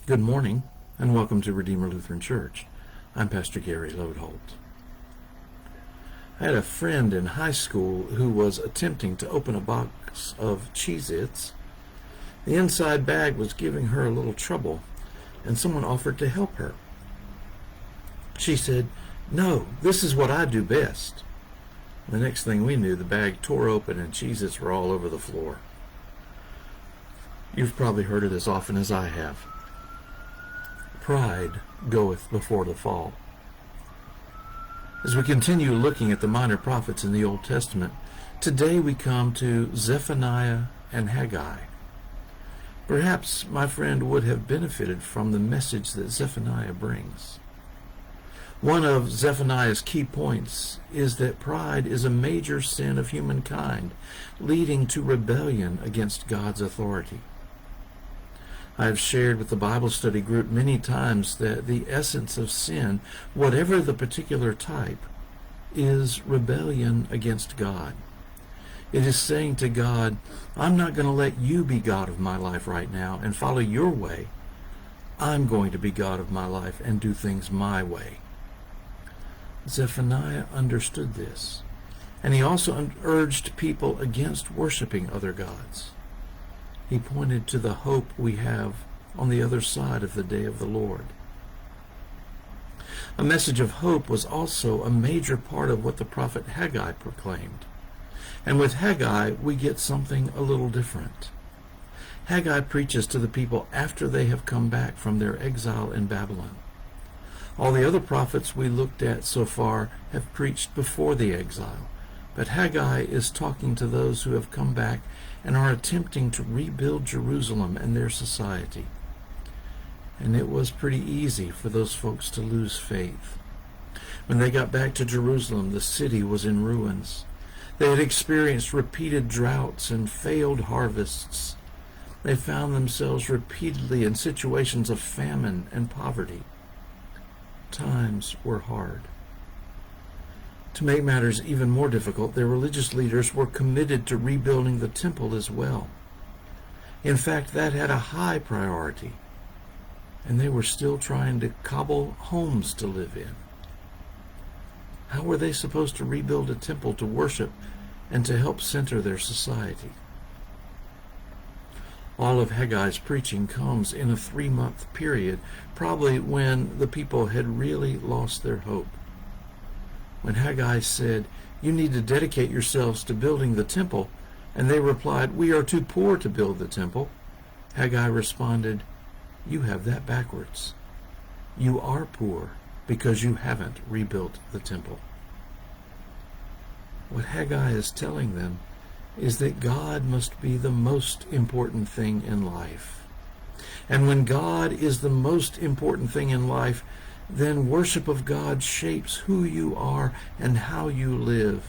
Good morning, and welcome to Redeemer Lutheran Church. I'm Pastor Gary Lodeholt. I had a friend in high school who was attempting to open a box of Cheez-Its. The inside bag was giving her a little trouble, and someone offered to help her. She said, "No, this is what I do best." The next thing we knew, the bag tore open and Cheez-Its were all over the floor. You've probably heard it as often as I have. Pride goeth before the fall. As we continue looking at the minor prophets in the Old Testament, today we come to Zephaniah and Haggai. Perhaps my friend would have benefited from the message that Zephaniah brings. One of Zephaniah's key points is that pride is a major sin of humankind, leading to rebellion against God's authority. I have shared with the Bible study group many times that the essence of sin, whatever the particular type, is rebellion against God. It is saying to God, I'm not going to let you be God of my life right now and follow your way. I'm going to be God of my life and do things my way. Zephaniah understood this, and he also urged people against worshiping other gods. He pointed to the hope we have on the other side of the day of the Lord. A message of hope was also a major part of what the prophet Haggai proclaimed. And with Haggai, we get something a little different. Haggai preaches to the people after they have come back from their exile in Babylon. All the other prophets we looked at so far have preached before the exile. But Haggai is talking to those who have come back and are attempting to rebuild Jerusalem and their society. And it was pretty easy for those folks to lose faith. When they got back to Jerusalem, the city was in ruins. They had experienced repeated droughts and failed harvests. They found themselves repeatedly in situations of famine and poverty. Times were hard. To make matters even more difficult, their religious leaders were committed to rebuilding the temple as well. In fact, that had a high priority, and they were still trying to cobble homes to live in. How were they supposed to rebuild a temple to worship and to help center their society? All of Haggai's preaching comes in a 3-month period, probably when the people had really lost their hope. When Haggai said, "You need to dedicate yourselves to building the temple," and they replied, "We are too poor to build the temple," Haggai responded, "You have that backwards. You are poor because you haven't rebuilt the temple." What Haggai is telling them is that God must be the most important thing in life. And when God is the most important thing in life, then worship of God shapes who you are and how you live,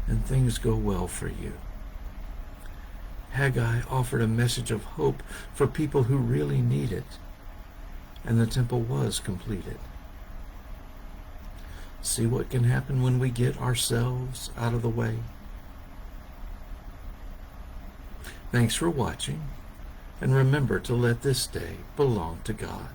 and things go well for you. Haggai offered a message of hope for people who really need it, and the temple was completed. See what can happen when we get ourselves out of the way? Thanks for watching, and remember to let this day belong to God.